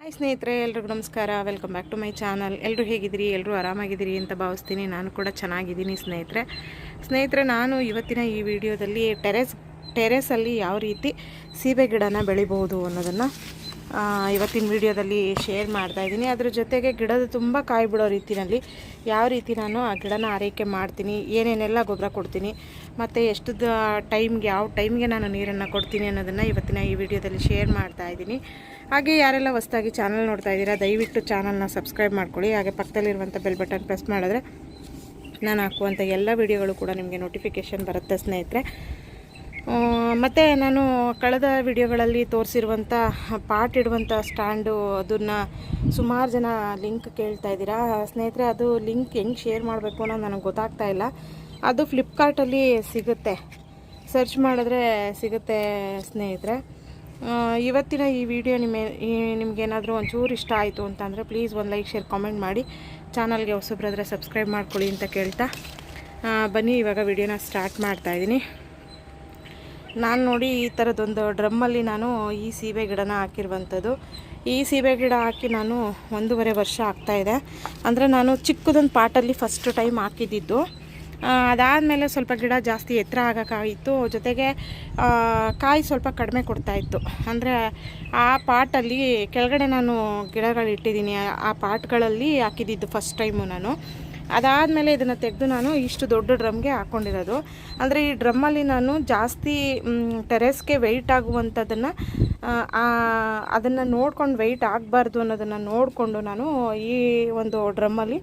Hi ಸ್ನೇಹಿತರೆ, ಎಲ್ರಿಗೂ ನಮಸ್ಕಾರ. Welcome back to my channel. ಎಲ್ಲರೂ ಹೇಗಿದ್ದೀರಿ? ಎಲ್ಲರೂ ಆರಾಮಾಗಿದ್ದೀರಿ ಅಂತ ಭಾವಿಸ್ತೀನಿ. ನಾನು ಕೂಡ ಚೆನ್ನಾಗಿದ್ದೀನಿ ಸ್ನೇಹಿತರೆ. ನಾನು ಇವತ್ತಿನ ಈ ವಿಡಿಯೋದಲ್ಲಿ ಟೆರೆಸಲ್ಲಿ ಯಾವ ರೀತಿ ಸೀಬೆ ಗಿಡನ ಬೆಳಿಬೋದು ಅನ್ನೋದನ್ನು ಇವತ್ತಿನ ವಿಡಿಯೋದಲ್ಲಿ ಶೇರ್ ಮಾಡ್ತಾಯಿದ್ದೀನಿ. ಅದ್ರ ಜೊತೆಗೆ ಗಿಡದ ತುಂಬ ಕಾಯಿ ಬಿಡೋ ರೀತಿಯಲ್ಲಿ ಯಾವ ರೀತಿ ನಾನು ಆ ಗಿಡನ ಆರೈಕೆ ಮಾಡ್ತೀನಿ, ಏನೇನೆಲ್ಲ ಗೊಬ್ಬರ ಕೊಡ್ತೀನಿ, ಮತ್ತು ಎಷ್ಟು ಟೈಮ್ಗೆ ಯಾವ ಟೈಮ್ಗೆ ನಾನು ನೀರನ್ನು ಕೊಡ್ತೀನಿ ಅನ್ನೋದನ್ನು ಇವತ್ತಿನ ಈ ವಿಡಿಯೋದಲ್ಲಿ ಶೇರ್ ಮಾಡ್ತಾಯಿದ್ದೀನಿ. ಹಾಗೆ ಯಾರೆಲ್ಲ ಹೊಸದಾಗಿ ಚಾನಲ್ ನೋಡ್ತಾ ಇದ್ದೀರಾ, ದಯವಿಟ್ಟು ಚಾನಲ್ನ ಸಬ್ಸ್ಕ್ರೈಬ್ ಮಾಡ್ಕೊಳ್ಳಿ. ಹಾಗೆ ಪಕ್ಕದಲ್ಲಿರುವಂಥ ಬೆಲ್ ಬಟನ್ ಪ್ರೆಸ್ ಮಾಡಿದ್ರೆ ನಾನು ಹಾಕುವಂಥ ಎಲ್ಲ ವಿಡಿಯೋಗಳು ಕೂಡ ನಿಮಗೆ ನೋಟಿಫಿಕೇಷನ್ ಬರುತ್ತೆ ಸ್ನೇಹಿತರೆ. ಮತ್ತು ನಾನು ಕಳೆದ ವಿಡಿಯೋಗಳಲ್ಲಿ ತೋರಿಸಿರುವಂಥ ಪಾಟ್ ಇಡುವಂಥ ಸ್ಟ್ಯಾಂಡು, ಅದನ್ನು ಸುಮಾರು ಜನ ಲಿಂಕ್ ಕೇಳ್ತಾ ಇದ್ದೀರಾ ಸ್ನೇಹಿತರೆ. ಅದು ಲಿಂಕ್ ಹೆಂಗೆ ಶೇರ್ ಮಾಡಬೇಕು ಅನ್ನೋದು ನನಗೆ ಗೊತ್ತಾಗ್ತಾ ಇಲ್ಲ. ಅದು ಫ್ಲಿಪ್ಕಾರ್ಟಲ್ಲಿ ಸಿಗುತ್ತೆ, ಸರ್ಚ್ ಮಾಡಿದ್ರೆ ಸಿಗುತ್ತೆ ಸ್ನೇಹಿತರೆ. ಇವತ್ತಿನ ಈ ವಿಡಿಯೋ ನಿಮಗೇನಾದರೂ ಒಂಚೂರು ಇಷ್ಟ ಆಯಿತು ಅಂತಂದರೆ ಪ್ಲೀಸ್ ಒಂದು ಲೈಕ್, ಶೇರ್, ಕಾಮೆಂಟ್ ಮಾಡಿ. ಚಾನಲ್ಗೆ ಹೊಸಬ್ರಾದರೆ ಸಬ್ಸ್ಕ್ರೈಬ್ ಮಾಡ್ಕೊಳ್ಳಿ ಅಂತ ಕೇಳ್ತಾ ಬನ್ನಿ ಇವಾಗ ವಿಡಿಯೋನ ಸ್ಟಾರ್ಟ್ ಮಾಡ್ತಾಯಿದ್ದೀನಿ. ನಾನು ನೋಡಿ ಈ ಥರದೊಂದು ಡ್ರಮ್ಮಲ್ಲಿ ನಾನು ಈ ಸೀಬೆ ಗಿಡನ ಹಾಕಿರುವಂಥದ್ದು. ಈ ಸೀಬೆ ಗಿಡ ಹಾಕಿ ನಾನು 1.5 ವರ್ಷ ಆಗ್ತಾಯಿದೆ. ಅಂದರೆ ನಾನು ಚಿಕ್ಕದೊಂದು ಪಾಟಲ್ಲಿ ಫಸ್ಟ್ ಟೈಮ್ ಹಾಕಿದ್ದಿದ್ದು. ಅದಾದಮೇಲೆ ಸ್ವಲ್ಪ ಗಿಡ ಜಾಸ್ತಿ ಎತ್ತರ ಆಗೋಕ್ಕಾಗಿತ್ತು, ಜೊತೆಗೆ ಕಾಯಿ ಸ್ವಲ್ಪ ಕಡಿಮೆ ಕೊಡ್ತಾಯಿತ್ತು. ಅಂದರೆ ಆ ಪಾಟಲ್ಲಿ ಕೆಳಗಡೆ ನಾನು ಗಿಡಗಳಿಟ್ಟಿದ್ದೀನಿ, ಆ ಪಾಟ್ಗಳಲ್ಲಿ ಹಾಕಿದ್ದಿದ್ದು ಫಸ್ಟ್ ಟೈಮು ನಾನು. ಅದಾದಮೇಲೆ ಇದನ್ನು ತೆಗೆದು ನಾನು ಇಷ್ಟು ದೊಡ್ಡ ಡ್ರಮ್ಗೆ ಹಾಕ್ಕೊಂಡಿರೋದು. ಅಂದರೆ ಈ ಡ್ರಮ್ಮಲ್ಲಿ ನಾನು ಜಾಸ್ತಿ ಟೆರೆಸ್ಗೆ ವೆಯ್ಟ್ ಆಗುವಂಥದ್ದನ್ನು ಅದನ್ನು ನೋಡ್ಕೊಂಡು ವೆಯ್ಟ್ ಆಗಬಾರ್ದು ಅನ್ನೋದನ್ನು ನೋಡಿಕೊಂಡು ನಾನು ಈ ಒಂದು ಡ್ರಮ್ಮಲ್ಲಿ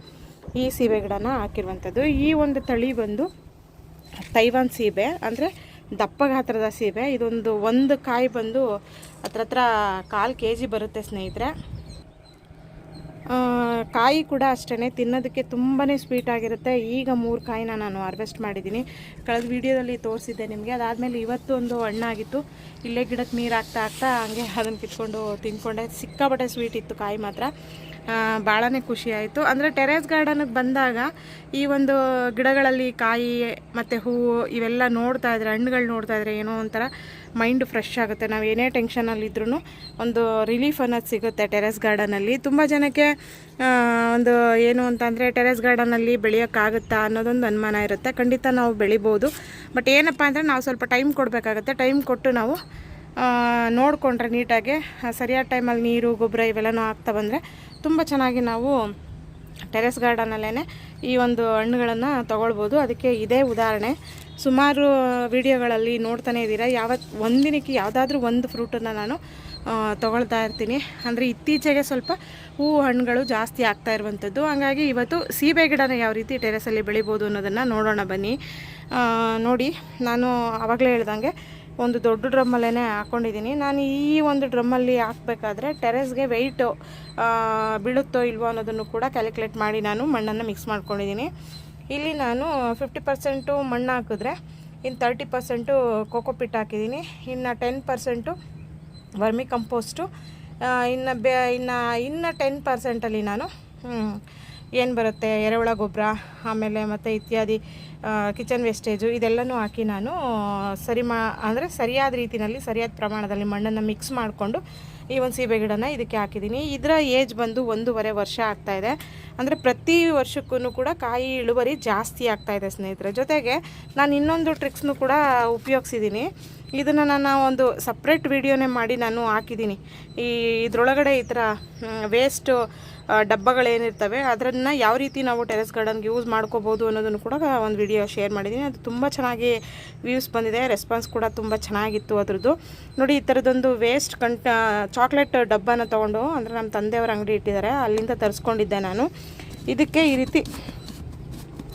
ಈ ಸೀಬೆ ಗಿಡನ ಹಾಕಿರುವಂಥದ್ದು. ಈ ಒಂದು ತಳಿ ಬಂದು ತೈವಾನ್ ಸೀಬೆ, ಅಂದರೆ ದಪ್ಪ ಗಾತ್ರದ ಸೀಬೆ. ಒಂದು ಕಾಯಿ ಬಂದು ಹತ್ರ 1/4 kg ಬರುತ್ತೆ ಸ್ನೇಹಿತರೆ. ಕಾಯಿ ಕೂಡ ಅಷ್ಟೇ, ತಿನ್ನೋದಕ್ಕೆ ತುಂಬಾ ಸ್ವೀಟ್ ಆಗಿರುತ್ತೆ. ಈಗ 3 ಕಾಯಿನ ನಾನು ಹಾರ್ವೆಸ್ಟ್ ಮಾಡಿದ್ದೀನಿ, ಕಳೆದ ವಿಡಿಯೋದಲ್ಲಿ ತೋರಿಸಿದ್ದೆ ನಿಮಗೆ. ಅದಾದಮೇಲೆ ಇವತ್ತು ಒಂದು ಹಣ್ಣಾಗಿತ್ತು, ಇಲ್ಲೇ ಗಿಡಕ್ಕೆ ನೀರು ಹಾಕ್ತಾ ಹಂಗೆ ಅದನ್ನು ಕಿತ್ಕೊಂಡು ತಿಂದ್ಕೊಂಡೆ. ಸಿಕ್ಕಾಪಟ್ಟೆ ಸ್ವೀಟ್ ಇತ್ತು ಕಾಯಿ ಮಾತ್ರ. ಭಾಳನೇ ಖುಷಿ ಆಯಿತು. ಅಂದರೆ ಟೆರೇಸ್ ಗಾರ್ಡನಿಗೆ ಬಂದಾಗ ಈ ಒಂದು ಗಿಡಗಳಲ್ಲಿ ಕಾಯಿ ಮತ್ತು ಹೂವು ಇವೆಲ್ಲ ನೋಡ್ತಾ ಇದ್ರೆ, ಹಣ್ಣುಗಳು ನೋಡ್ತಾ ಇದ್ರೆ ಏನೋ ಒಂಥರ ಮೈಂಡ್ ಫ್ರೆಶ್ ಆಗುತ್ತೆ. ನಾವು ಏನೇ ಟೆನ್ಷನಲ್ಲಿದ್ರೂ ಒಂದು ರಿಲೀಫ್ ಅನ್ನೋದು ಸಿಗುತ್ತೆ ಟೆರೇಸ್ ಗಾರ್ಡನಲ್ಲಿ. ತುಂಬ ಜನಕ್ಕೆ ಒಂದು ಏನು ಅಂತಂದರೆ ಟೆರೇಸ್ ಗಾರ್ಡನಲ್ಲಿ ಬೆಳೆಯೋಕ್ಕಾಗುತ್ತಾ ಅನ್ನೋದೊಂದು ಅನುಮಾನ ಇರುತ್ತೆ. ಖಂಡಿತ ನಾವು ಬೆಳಿಬೋದು, ಬಟ್ ಏನಪ್ಪ ಅಂದರೆ ನಾವು ಸ್ವಲ್ಪ ಟೈಮ್ ಕೊಡಬೇಕಾಗತ್ತೆ. ಟೈಮ್ ಕೊಟ್ಟು ನಾವು ನೋಡಿಕೊಂಡ್ರೆ ನೀಟಾಗಿ ಸರಿಯಾದ ಟೈಮಲ್ಲಿ ನೀರು, ಗೊಬ್ಬರ ಇವೆಲ್ಲನೂ ಹಾಕ್ತಾ ಬಂದರೆ ತುಂಬ ಚೆನ್ನಾಗಿ ನಾವು ಟೆರೆಸ್ ಗಾರ್ಡನಲ್ಲೇ ಈ ಒಂದು ಹಣ್ಣುಗಳನ್ನು ತೊಗೊಳ್ಬೋದು. ಅದಕ್ಕೆ ಇದೇ ಉದಾಹರಣೆ. ಸುಮಾರು ವಿಡಿಯೋಗಳಲ್ಲಿ ನೋಡ್ತಾನೆ ಇದ್ದೀರಾ, ಒಂದಿನಕ್ಕೆ ಯಾವುದಾದ್ರೂ ಒಂದು ಫ್ರೂಟನ್ನು ನಾನು ತೊಗೊಳ್ತಾ ಇರ್ತೀನಿ. ಅಂದರೆ ಇತ್ತೀಚೆಗೆ ಸ್ವಲ್ಪ ಹೂವು ಹಣ್ಣುಗಳು ಜಾಸ್ತಿ ಆಗ್ತಾ ಇರುವಂಥದ್ದು. ಹಾಗಾಗಿ ಇವತ್ತು ಸೀಬೆ ಗಿಡನ ಯಾವ ರೀತಿ ಟೆರೆಸಲ್ಲಿ ಬೆಳಿಬೋದು ಅನ್ನೋದನ್ನು ನೋಡೋಣ ಬನ್ನಿ. ನೋಡಿ, ನಾನು ಆವಾಗಲೇ ಹೇಳ್ದಂಗೆ ಒಂದು ದೊಡ್ಡ ಡ್ರಮ್ಮಲ್ಲೇ ಹಾಕ್ಕೊಂಡಿದ್ದೀನಿ. ನಾನು ಈ ಒಂದು ಡ್ರಮ್ಮಲ್ಲಿ ಹಾಕಬೇಕಾದ್ರೆ ಟೆರೆಸ್ಗೆ ವೆಯ್ಟು ಬೀಳುತ್ತೋ ಇಲ್ವೋ ಅನ್ನೋದನ್ನು ಕೂಡ ಕ್ಯಾಲ್ಕುಲೇಟ್ ಮಾಡಿ ನಾನು ಮಣ್ಣನ್ನು ಮಿಕ್ಸ್ ಮಾಡ್ಕೊಂಡಿದ್ದೀನಿ. ಇಲ್ಲಿ ನಾನು 50% ಮಣ್ಣು ಹಾಕಿದ್ರೆ ಇನ್ನು 30% ಕೋಕೋಪಿಟ್ ಹಾಕಿದ್ದೀನಿ, ಇನ್ನು 10% ವರ್ಮಿ ಕಂಪೋಸ್ಟು, ಇನ್ನು 10%ಅಲ್ಲಿ ನಾನು ಏನು ಬರುತ್ತೆ ಎರೆಹುಳ ಗೊಬ್ಬರ, ಆಮೇಲೆ ಮತ್ತು ಇತ್ಯಾದಿ ಕಿಚನ್ ವೇಸ್ಟೇಜು ಇದೆಲ್ಲನೂ ಹಾಕಿ ನಾನು ಅಂದರೆ ಸರಿಯಾದ ರೀತಿಯಲ್ಲಿ ಸರಿಯಾದ ಪ್ರಮಾಣದಲ್ಲಿ ಮಣ್ಣನ್ನು ಮಿಕ್ಸ್ ಮಾಡಿಕೊಂಡು ಈ ಒಂದು ಸೀಬೆ ಗಿಡನ ಇದಕ್ಕೆ ಹಾಕಿದ್ದೀನಿ. ಇದರ ಏಜ್ ಬಂದು 1.5 ವರ್ಷ ಆಗ್ತಾಯಿದೆ. ಅಂದರೆ ಪ್ರತಿ ವರ್ಷಕ್ಕೂ ಕೂಡ ಕಾಯಿ ಇಳುವರಿ ಜಾಸ್ತಿ ಆಗ್ತಾಯಿದೆ ಸ್ನೇಹಿತರೆ. ಜೊತೆಗೆ ನಾನು ಇನ್ನೊಂದು ಟ್ರಿಕ್ಸ್ನು ಕೂಡ ಉಪಯೋಗಿಸಿದ್ದೀನಿ. ಇದನ್ನು ನಾನು ಒಂದು ಸಪ್ರೇಟ್ ವಿಡಿಯೋನೇ ಮಾಡಿ ನಾನು ಹಾಕಿದ್ದೀನಿ. ಇದರೊಳಗಡೆ ಈ ಥರ ವೇಸ್ಟು ಡಬ್ಬಗಳೇನಿರ್ತವೆ ಅದನ್ನು ಯಾವ ರೀತಿ ನಾವು ಟೆರೆಸ್ ಗಾರ್ಡನ್ಗೆ ಯೂಸ್ ಮಾಡ್ಕೋಬೋದು ಅನ್ನೋದನ್ನು ಕೂಡ ಒಂದು ವಿಡಿಯೋ ಶೇರ್ ಮಾಡಿದ್ದೀನಿ. ಅದು ತುಂಬ ಚೆನ್ನಾಗಿ ವ್ಯೂಸ್ ಬಂದಿದೆ, ರೆಸ್ಪಾನ್ಸ್ ಕೂಡ ತುಂಬ ಚೆನ್ನಾಗಿತ್ತು ಅದ್ರದ್ದು. ನೋಡಿ, ಈ ಥರದೊಂದು ವೇಸ್ಟ್ ಚಾಕ್ಲೇಟ್ ಡಬ್ಬನ ತೊಗೊಂಡು, ಅಂದರೆ ನಮ್ಮ ತಂದೆಯವ್ರ ಅಂಗಡಿ ಇಟ್ಟಿದ್ದಾರೆ, ಅಲ್ಲಿಂದ ತರಿಸ್ಕೊಂಡಿದ್ದೆ ನಾನು. ಇದಕ್ಕೆ ಈ ರೀತಿ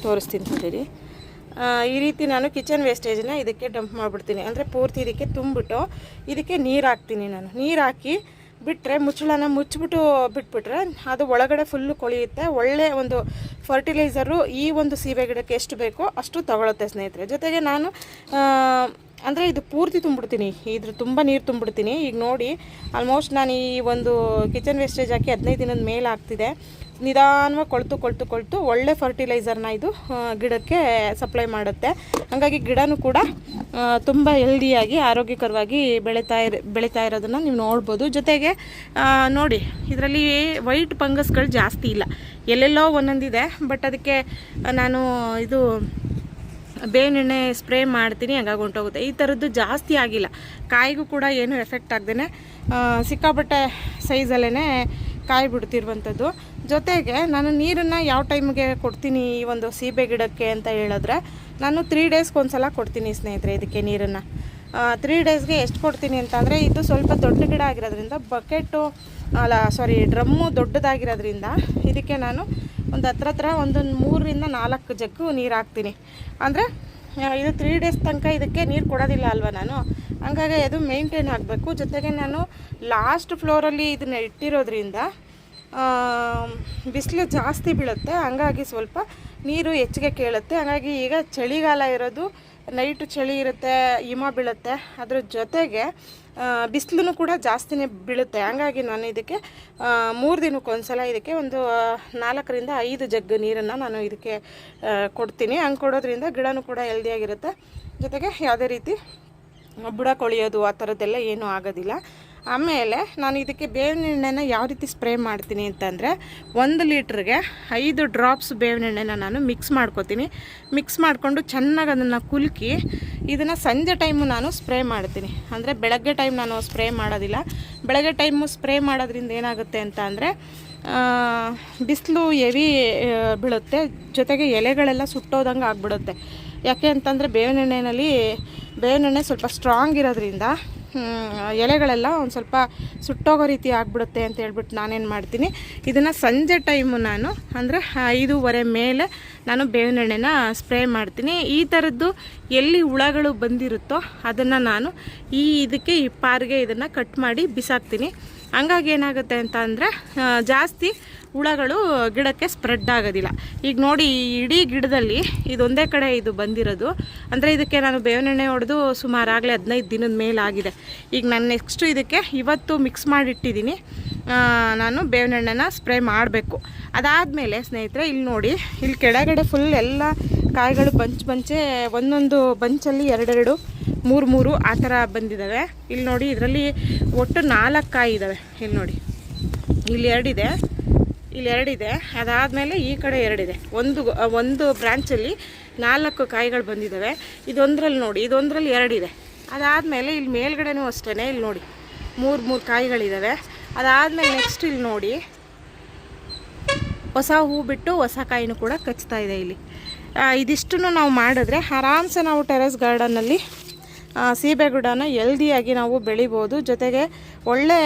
ತೋರಿಸ್ತೀನಿ ನೋಡಿರಿ. ಈ ರೀತಿ ನಾನು ಕಿಚನ್ ವೇಸ್ಟೇಜನ್ನ ಇದಕ್ಕೆ ಡಂಪ್ ಮಾಡಿಬಿಡ್ತೀನಿ. ಅಂದರೆ ಪೂರ್ತಿ ಇದಕ್ಕೆ ತುಂಬಿಬಿಟ್ಟು ಇದಕ್ಕೆ ನೀರು ಹಾಕ್ತೀನಿ. ನಾನು ನೀರು ಹಾಕಿ ಬಿಟ್ಟರೆ, ಮುಚ್ಚಳನ ಮುಚ್ಚಿಬಿಟ್ಟು ಬಿಟ್ಬಿಟ್ರೆ ಅದು ಒಳಗಡೆ ಫುಲ್ಲು ಕೊಳೆಯುತ್ತೆ. ಒಳ್ಳೆಯ ಒಂದು ಫರ್ಟಿಲೈಸರು ಈ ಒಂದು ಸೀಬೆ ಗಿಡಕ್ಕೆ ಎಷ್ಟು ಬೇಕೋ ಅಷ್ಟು ತಗೊಳುತ್ತೆ ಸ್ನೇಹಿತರೆ. ಜೊತೆಗೆ ನಾನು ಅಂದರೆ ಇದು ಪೂರ್ತಿ ತುಂಬಿಡ್ತೀನಿ, ಇದ್ರ ತುಂಬ ನೀರು ತುಂಬಿಡ್ತೀನಿ. ಈಗ ನೋಡಿ, ಆಲ್ಮೋಸ್ಟ್ ನಾನು ಈ ಒಂದು ಕಿಚನ್ ವೇಸ್ಟೇಜ್ ಹಾಕಿ 15 ದಿನದ ಮೇಲೆ ಆಗ್ತಿದೆ. ನಿಧಾನವಾಗಿ ಕೊಳ್ತು ಒಳ್ಳೆ ಫರ್ಟಿಲೈಸರ್ನ ಇದು ಗಿಡಕ್ಕೆ ಸಪ್ಲೈ ಮಾಡುತ್ತೆ. ಹಾಗಾಗಿ ಗಿಡನೂ ಕೂಡ ತುಂಬ ಹೆಲ್ದಿಯಾಗಿ ಆರೋಗ್ಯಕರವಾಗಿ ಬೆಳೀತಾ ಇರೋದನ್ನು ನೀವು ನೋಡ್ಬೋದು. ಜೊತೆಗೆ ನೋಡಿ, ಇದರಲ್ಲಿ ವೈಟ್ ಫಂಗಸ್ಗಳು ಜಾಸ್ತಿ ಇಲ್ಲ, ಎಲ್ಲೆಲ್ಲೋ ಒಂದೊಂದಿದೆ. ಬಟ್ ಅದಕ್ಕೆ ನಾನು ಇದು ಬೇವಿನೆಣ್ಣೆ ಸ್ಪ್ರೇ ಮಾಡ್ತೀನಿ, ಹಂಗಾಗಿ ಹೊಂಟೋಗುತ್ತೆ. ಈ ಥರದ್ದು ಜಾಸ್ತಿ ಆಗಿಲ್ಲ, ಕಾಯಿಗೂ ಕೂಡ ಏನೂ ಎಫೆಕ್ಟ್ ಆಗ್ದೇ ಸಿಕ್ಕಾಪಟ್ಟೆ ಸೈಜಲ್ಲೇ ಕಾಯಿ ಬಿಡ್ತಿರುವಂಥದ್ದು. ಜೊತೆಗೆ ನಾನು ನೀರನ್ನು ಯಾವ ಟೈಮ್ಗೆ ಕೊಡ್ತೀನಿ ಈ ಒಂದು ಸೀಬೆ ಗಿಡಕ್ಕೆ ಅಂತ ಹೇಳಿದ್ರೆ, ನಾನು 3 ಡೇಸ್ಗೆ ಒಂದ್ಸಲ ಕೊಡ್ತೀನಿ ಸ್ನೇಹಿತರೆ ಇದಕ್ಕೆ ನೀರನ್ನು. 3 ಡೇಸ್ಗೆ ಎಷ್ಟು ಕೊಡ್ತೀನಿ ಅಂತಂದರೆ, ಇದು ಸ್ವಲ್ಪ ದೊಡ್ಡ ಗಿಡ ಆಗಿರೋದ್ರಿಂದ ಡ್ರಮ್ಮು ದೊಡ್ಡದಾಗಿರೋದ್ರಿಂದ ಇದಕ್ಕೆ ನಾನು ಒಂದು ಹತ್ರ ಒಂದು 3 ರಿಂದ 4 ಜಗ್ಗು ನೀರು ಹಾಕ್ತೀನಿ. ಅಂದರೆ ಇದು 3 ಡೇಸ್ ತನಕ ಇದಕ್ಕೆ ನೀರು ಕೊಡೋದಿಲ್ಲ ಅಲ್ವ ನಾನು, ಹಂಗಾಗಿ ಅದು ಮೇಂಟೈನ್ ಆಗಬೇಕು. ಜೊತೆಗೆ ನಾನು ಲಾಸ್ಟ್ ಫ್ಲೋರಲ್ಲಿ ಇದನ್ನು ಇಟ್ಟಿರೋದ್ರಿಂದ ಬಿಸಿಲು ಜಾಸ್ತಿ ಬೀಳುತ್ತೆ, ಹಂಗಾಗಿ ಸ್ವಲ್ಪ ನೀರು ಹೆಚ್ಚಿಗೆ ಕೇಳುತ್ತೆ. ಹಾಗಾಗಿ ಈಗ ಚಳಿಗಾಲ ಇರೋದು, ನೈಟು ಚಳಿ ಇರುತ್ತೆ, ಹಿಮ ಬೀಳುತ್ತೆ, ಅದ್ರ ಜೊತೆಗೆ ಬಿಸಿಲು ಕೂಡ ಜಾಸ್ತಿನೇ ಬೀಳುತ್ತೆ. ಹಂಗಾಗಿ ನಾನು ಇದಕ್ಕೆ 3 ದಿನಕ್ಕೊಂದ್ಸಲ ಇದಕ್ಕೆ ಒಂದು 4 ರಿಂದ 5 ಜಗ್ಗು ನೀರನ್ನು ನಾನು ಇದಕ್ಕೆ ಕೊಡ್ತೀನಿ. ಹಂಗೆ ಕೊಡೋದ್ರಿಂದ ಗಿಡನೂ ಕೂಡ ಹೆಲ್ದಿಯಾಗಿರುತ್ತೆ. ಜೊತೆಗೆ ಯಾವುದೇ ರೀತಿ ಬುಡ ಕೊಳೆಯೋದು ಆ ಥರದ್ದೆಲ್ಲ ಏನೂ ಆಗೋದಿಲ್ಲ. ಆಮೇಲೆ ನಾನು ಇದಕ್ಕೆ ಬೇವಿನ ಎಣ್ಣೆನ ಯಾವ ರೀತಿ ಸ್ಪ್ರೇ ಮಾಡ್ತೀನಿ ಅಂತಂದರೆ, 1 ಲೀಟ್ರಿಗೆ 5 ಡ್ರಾಪ್ಸ್ ಬೇವಿನ ಎಣ್ಣೆನ ನಾನು ಮಿಕ್ಸ್ ಮಾಡ್ಕೊತೀನಿ. ಮಿಕ್ಸ್ ಮಾಡಿಕೊಂಡು ಚೆನ್ನಾಗಿ ಅದನ್ನು ಕುಲುಕಿ ಇದನ್ನು ಸಂಜೆ ಟೈಮು ನಾನು ಸ್ಪ್ರೇ ಮಾಡ್ತೀನಿ. ಅಂದರೆ ಬೆಳಗ್ಗೆ ಟೈಮ್ ನಾನು ಸ್ಪ್ರೇ ಮಾಡೋದಿಲ್ಲ. ಬೆಳಗ್ಗೆ ಟೈಮು ಸ್ಪ್ರೇ ಮಾಡೋದ್ರಿಂದ ಏನಾಗುತ್ತೆ ಅಂತ ಅಂದರೆ, ಬಿಸಿಲು ಹೆವಿ ಬೀಳುತ್ತೆ, ಜೊತೆಗೆ ಎಲೆಗಳೆಲ್ಲ ಸುಟ್ಟೋದಂಗೆ ಆಗಿಬಿಡುತ್ತೆ. ಯಾಕೆ ಅಂತಂದರೆ ಬೇವಿನ ಎಣ್ಣೆ ಸ್ವಲ್ಪ ಸ್ಟ್ರಾಂಗ್ ಇರೋದ್ರಿಂದ ಎಲೆಗಳೆಲ್ಲ ಒಂದು ಸ್ವಲ್ಪ ಸುಟ್ಟೋಗೋ ರೀತಿ ಆಗಿಬಿಡುತ್ತೆ ಅಂತ ಹೇಳ್ಬಿಟ್ಟು ನಾನೇನು ಮಾಡ್ತೀನಿ, ಇದನ್ನು ಸಂಜೆ ಟೈಮು ನಾನು ಅಂದರೆ 5:30 ಮೇಲೆ ನಾನು ಬೇವಿನ ಎಣ್ಣೆನ ಸ್ಪ್ರೇ ಮಾಡ್ತೀನಿ. ಈ ಥರದ್ದು ಎಲ್ಲಿ ಹುಳಗಳು ಬಂದಿರುತ್ತೋ ಅದನ್ನು ನಾನು ಈ ಪಾರಿಗೆ ಇದನ್ನು ಕಟ್ ಮಾಡಿ ಬಿಸಾಕ್ತೀನಿ. ಹಂಗಾಗಿ ಏನಾಗುತ್ತೆ ಅಂತ ಅಂದರೆ, ಜಾಸ್ತಿ ಹುಳಗಳು ಗಿಡಕ್ಕೆ ಸ್ಪ್ರೆಡ್ ಆಗೋದಿಲ್ಲ. ಈಗ ನೋಡಿ, ಇಡೀ ಗಿಡದಲ್ಲಿ ಇದೊಂದೇ ಕಡೆ ಇದು ಬಂದಿರೋದು. ಅಂದರೆ ಇದಕ್ಕೆ ನಾನು ಬೇವಿನ ಎಣ್ಣೆ ಹೊಡೆದು ಸುಮಾರಾಗಲೇ 15 ದಿನದ ಮೇಲೆ ಆಗಿದೆ. ಈಗ ನಾನು ನೆಕ್ಸ್ಟು ಇದಕ್ಕೆ ಇವತ್ತು ಮಿಕ್ಸ್ ಮಾಡಿಟ್ಟಿದ್ದೀನಿ, ನಾನು ಬೇವಿನ ಎಣ್ಣೆನ ಸ್ಪ್ರೇ ಮಾಡಬೇಕು. ಅದಾದಮೇಲೆ ಸ್ನೇಹಿತರೆ, ಇಲ್ಲಿ ನೋಡಿ, ಇಲ್ಲಿ ಕೆಳಗಡೆ ಫುಲ್ ಎಲ್ಲ ಕಾಯಿಗಳು ಬಂಚೆ ಒಂದೊಂದು ಬಂಚಲ್ಲಿ 2 3 ಆ ಥರ ಬಂದಿದ್ದಾವೆ. ಇಲ್ಲಿ ನೋಡಿ, ಇದರಲ್ಲಿ ಒಟ್ಟು 4 ಕಾಯಿ ಇದ್ದಾವೆ. ಇಲ್ಲಿ ನೋಡಿ, ಇಲ್ಲಿ 2 ಇದೆ, ಇಲ್ಲಿ 2 ಇದೆ. ಅದಾದಮೇಲೆ ಈ ಕಡೆ 2 ಇದೆ. ಒಂದು ಬ್ರ್ಯಾಂಚಲ್ಲಿ 4 ಕಾಯಿಗಳು ಬಂದಿದ್ದಾವೆ. ಇದೊಂದರಲ್ಲಿ ನೋಡಿ, ಇದೊಂದರಲ್ಲಿ 2 ಇದೆ. ಅದಾದಮೇಲೆ ಇಲ್ಲಿ ಮೇಲ್ಗಡೆನೂ ಅಷ್ಟೇ, ಇಲ್ಲಿ ನೋಡಿ 3 ಕಾಯಿಗಳಿದ್ದಾವೆ. ಅದಾದಮೇಲೆ ನೆಕ್ಸ್ಟ್ ಇಲ್ಲಿ ನೋಡಿ, ಹೊಸ ಹೂ ಬಿಟ್ಟು ಹೊಸ ಕಾಯಿನೂ ಕೂಡ ಕಚ್ತಾ ಇದೆ. ಇಲ್ಲಿ ಇದಿಷ್ಟನ್ನು ನಾವು ಮಾಡಿದ್ರೆ ಆರಾಮ್ಸೆ ನಾವು ಟೆರೆಸ್ ಗಾರ್ಡನ್ನಲ್ಲಿ ಸೀಬೆ ಗಿಡನ ಹೆಲ್ದಿಯಾಗಿ ನಾವು ಬೆಳಿಬೋದು. ಜೊತೆಗೆ ಒಳ್ಳೆ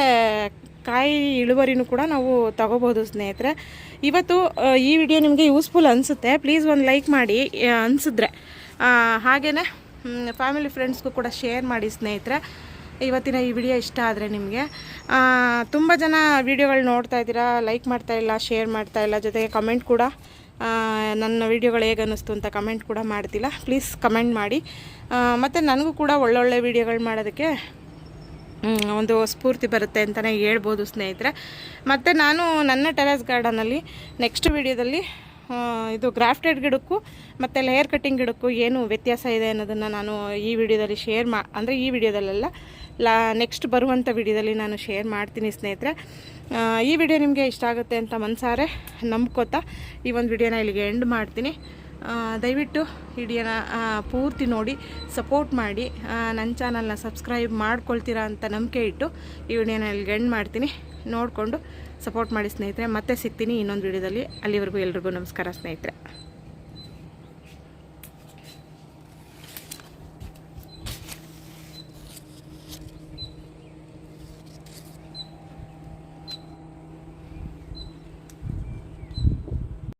ಕಾಯಿ ಇಳುವರಿನೂ ಕೂಡ ನಾವು ತಗೋಬೋದು ಸ್ನೇಹಿತರೆ. ಇವತ್ತು ಈ ವಿಡಿಯೋ ನಿಮಗೆ ಯೂಸ್ಫುಲ್ ಅನಿಸುತ್ತೆ, ಪ್ಲೀಸ್ ಒಂದು ಲೈಕ್ ಮಾಡಿ ಅನಿಸಿದ್ರೆ. ಹಾಗೆಯೇ ಫ್ಯಾಮಿಲಿ ಫ್ರೆಂಡ್ಸ್ಗೂ ಕೂಡ ಶೇರ್ ಮಾಡಿ ಸ್ನೇಹಿತರೆ. ಇವತ್ತಿನ ಈ ವಿಡಿಯೋ ಇಷ್ಟ ಆದರೆ ನಿಮಗೆ, ತುಂಬ ಜನ ವಿಡಿಯೋಗಳು ನೋಡ್ತಾ ಇದ್ದೀರಾ, ಲೈಕ್ ಮಾಡ್ತಾಯಿಲ್ಲ, ಶೇರ್ ಮಾಡ್ತಾಯಿಲ್ಲ, ಜೊತೆಗೆ ಕಮೆಂಟ್ ಕೂಡ ನನ್ನ ವಿಡಿಯೋಗಳು ಹೇಗೆ ಅನ್ನಿಸ್ತು ಅಂತ ಕಮೆಂಟ್ ಕೂಡ ಮಾಡ್ತಿಲ್ಲ. ಪ್ಲೀಸ್ ಕಮೆಂಟ್ ಮಾಡಿ. ಮತ್ತು ನನಗೂ ಕೂಡ ಒಳ್ಳೊಳ್ಳೆ ವಿಡಿಯೋಗಳು ಮಾಡೋದಕ್ಕೆ ಒಂದು ಸ್ಫೂರ್ತಿ ಬರುತ್ತೆ ಅಂತಲೇ ಹೇಳ್ಬೋದು ಸ್ನೇಹಿತರೆ. ಮತ್ತು ನಾನು ನನ್ನ ಟೆರೆಸ್ ಗಾರ್ಡನಲ್ಲಿ ನೆಕ್ಸ್ಟ್ ವಿಡಿಯೋದಲ್ಲಿ ಇದು ಗ್ರಾಫ್ಟೆಡ್ ಗಿಡಕ್ಕೂ ಮತ್ತು ಲೇಯರ್ ಕಟ್ಟಿಂಗ್ ಗಿಡಕ್ಕೂ ಏನು ವ್ಯತ್ಯಾಸ ಇದೆ ಅನ್ನೋದನ್ನು ನಾನು ಈ ವಿಡಿಯೋದಲ್ಲಿ ಅಂದರೆ ಈ ವಿಡಿಯೋದಲ್ಲೆಲ್ಲ ನೆಕ್ಸ್ಟ್ ಬರುವಂಥ ವಿಡಿಯೋದಲ್ಲಿ ನಾನು ಶೇರ್ ಮಾಡ್ತೀನಿ ಸ್ನೇಹಿತರೆ. ಈ ವಿಡಿಯೋ ನಿಮಗೆ ಇಷ್ಟ ಆಗುತ್ತೆ ಅಂತ ಮನಸಾರೆ ನಂಬ್ಕೋತಾ ಈ ಒಂದು ವಿಡಿಯೋನ ಇಲ್ಲಿಗೆ ಎಂಡ್ ಮಾಡ್ತೀನಿ. ದಯವಿಟ್ಟು ವಿಡಿಯೋನ ಪೂರ್ತಿ ನೋಡಿ ಸಪೋರ್ಟ್ ಮಾಡಿ, ನನ್ನ ಚಾನಲ್ನ ಸಬ್ಸ್ಕ್ರೈಬ್ ಮಾಡ್ಕೊಳ್ತೀರಾ ಅಂತ ನಂಬಿಕೆ ಇಟ್ಟು ಈ ವಿಡಿಯೋನ ಇಲ್ಲಿಗೆ ಎಂಡ್ ಮಾಡ್ತೀನಿ. ನೋಡಿಕೊಂಡು ಸಪೋರ್ಟ್ ಮಾಡಿ ಸ್ನೇಹಿತರೆ. ಮತ್ತೆ ಸಿಗ್ತೀನಿ ಇನ್ನೊಂದು ವಿಡಿಯೋದಲ್ಲಿ. ಅಲ್ಲಿವರೆಗೂ ಎಲ್ರಿಗೂ ನಮಸ್ಕಾರ ಸ್ನೇಹಿತರೆ.